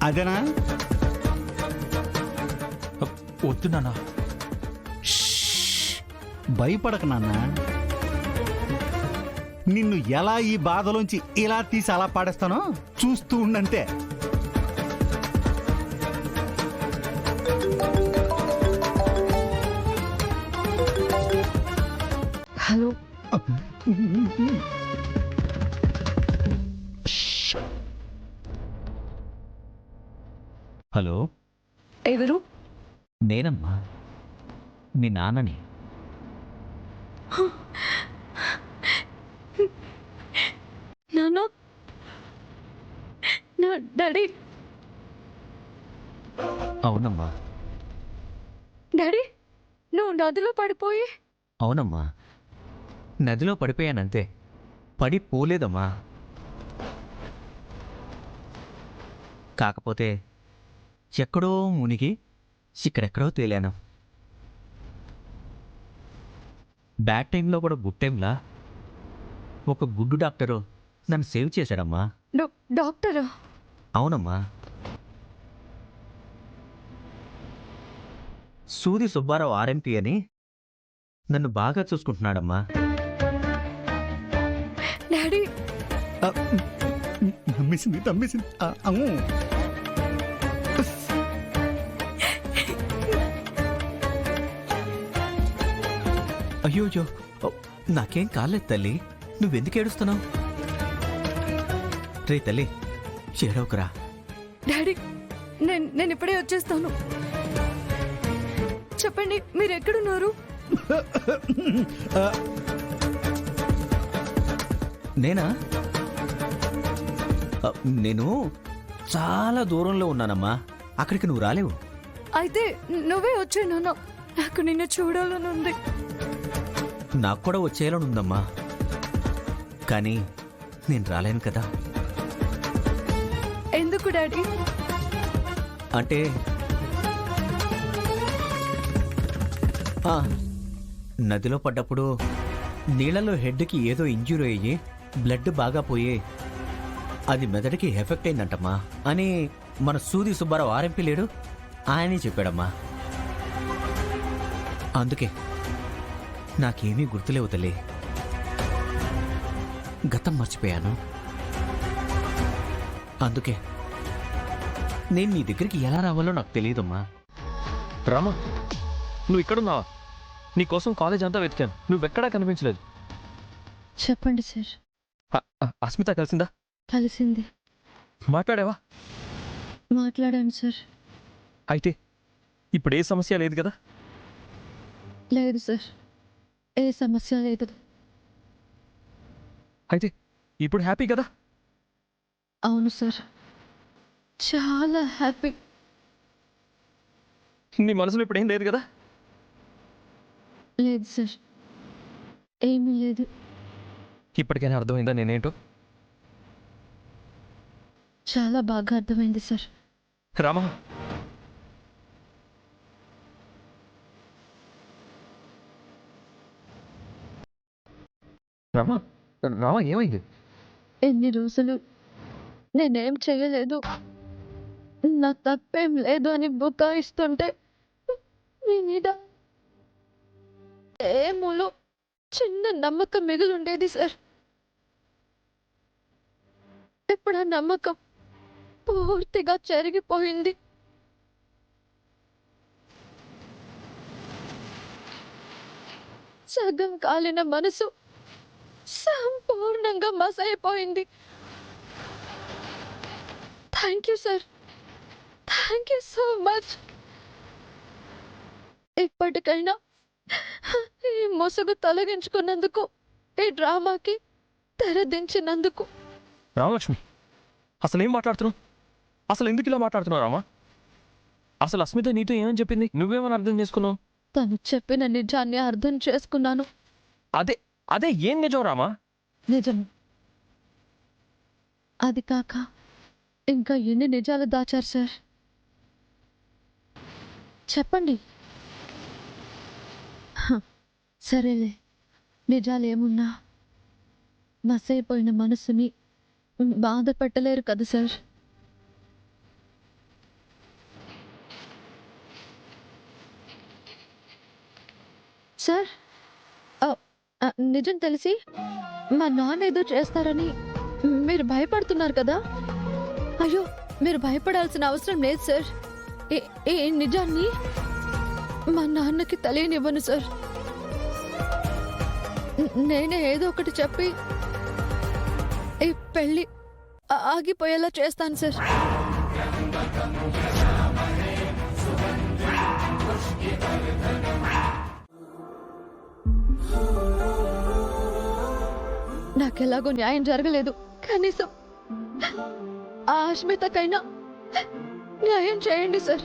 అదేనా? వద్దు నాన్న. భయపడక నాన్న. నిన్ను ఎలా ఈ బాధలోంచి ఇలా తీసి అలా పాడేస్తానో చూస్తూ ఉండంతే. హలో, హలో, ఎవరు? నేనమ్మా, మీ నాన్నని. నాన్న, నా డాడీ. అవునమ్మా. డాడీ, నువ్వు నదిలో పడిపోయి. అవునమ్మా, నదిలో పడిపోయానంతే, పడి పోలేదమ్మా. కాకపోతే ఎక్కడో మునిగి ఇక్కడెక్కడో తేలాను. బ్యాడ్ టైంలో కూడా గుడ్ టైంలా ఒక గుడ్డు డాక్టరు నన్ను సేవ్ చేశాడమ్మా. డాక్టరా? అవునమ్మా. సూది సుబ్బారావు ఆర్ఎంపీ అని నన్ను బాగా చూసుకుంటున్నాడమ్మా. డాడీ, నమ్మేసింది నమ్మేసింది. అవును. అయ్యోయ్యో, నాకేం కాలేదు తల్లి, నువ్వెందుకు ఏడుస్తున్నావు? రే తల్లి, చేరవకురా. డాడీ, నేను ఇప్పుడే వచ్చేస్తాను. చెప్పండి, మీరు ఎక్కడున్నారు? నేనా? నేను చాలా దూరంలో ఉన్నానమ్మా, అక్కడికి నువ్వు రాలేవు. అయితే నువ్వే వచ్చే నాన్న, నాకు నిన్ను చూడాలని ఉంది. నాకు కూడా వచ్చేయాలని ఉందమ్మా, కానీ నేను రాలేను కదా. ఎందుకు డాడీ? అంటే నదిలో పడ్డప్పుడు నీళ్లలో హెడ్కి ఏదో ఇంజ్యూరీ అయ్యి బ్లడ్ బాగా పోయి అది మెదడుకి ఎఫెక్ట్ అయిందంటమ్మా అని మన సూది సుబ్బారావు ఆర్ఎంపీ లేడు, ఆయనే చెప్పాడమ్మా. అందుకే నాకేమీ గుర్తులేవు తల్లి, గతం మర్చిపోయాను. అందుకే నేను నీ దగ్గరికి ఎలా రావాలో నాకు తెలియదమ్మా. రామా, నువ్వు ఇక్కడున్నావా? నీకోసం కాలేజ్ అంతా వెతికాను, నువ్వెక్కడా కనిపించలేదు. చెప్పండి సార్. అస్మిత కలిసిందా? కలిసింది. మాట్లాడావా? మాట్లాడాను సార్. అయితే ఇప్పుడు ఏ సమస్య లేదు కదా? లేదు సార్, ఏ సమస్య లేదు. అయితే ఇప్పుడు హ్యాపీ కదా? అవును సార్, చాలా హ్యాపీ. నీ మనసులో ఇప్పుడు ఏం లేదు కదా? లేదు సార్, ఏమీ లేదు. ఇప్పటికైనా అర్థమైందా నేనేంటో? చాలా బాగా అర్థమైంది సార్. రామా, రామా, రామా, ఏమైంది? ఎన్ని రోజులు నేనేం చేయలేదు, నా తప్పేం లేదు అని బుకాయిస్తుంటే మీ మీద ఏమోలో చిన్న నమ్మకం మిగిలి ఉండేది సార్. ఇప్పుడు ఆ నమ్మకం పూర్తిగా చెరిగిపోయింది. సగం కాలిన మనసు సంపూర్ణంగా మసైపోయింది. Thank you sir, thank you so much. ఇప్పటికైనా ఈ ముసుగు తొలగించుకున్నందుకు, ఈ డ్రామాకి తెరదించినందుకు. రామలక్ష్మి, అసలు ఏం మాట్లాడుతున్నావు? అసలు ఎందుకు ఇలా మాట్లాడుతున్నావు రామా? అసలు అస్మిత నీతో ఏమని చెప్పింది? నువ్వేమని అర్థం చేసుకున్నావు? తను చెప్పిన నిజాన్ని అర్థం చేసుకున్నాను. అదే అదే ఏం నిజం రామా? నిజం. అది కాక ఇంకా ఎన్ని నిజాలు దాచారు సార్? చెప్పండి. సరేలే, నిజాలు ఏమున్నా మసైపోయిన మనసుని బాధ పెట్టలేరు కదా సార్. సార్ నిజం తెలిసి మా నాన్న ఏదో చేస్తారని మీరు భయపడుతున్నారు కదా. అయ్యో, మీరు భయపడాల్సిన అవసరం లేదు సార్. ఈ నిజాన్ని మా నాన్నకి తెలియనివ్వను సార్. నేనే ఏదో ఒకటి చెప్పి ఈ పెళ్ళి ఆగిపోయేలా చేస్తాను సార్. నాకెలాగో న్యాయం జరగలేదు, కనీసం ఆ అస్మితకైనా న్యాయం చేయండి సార్.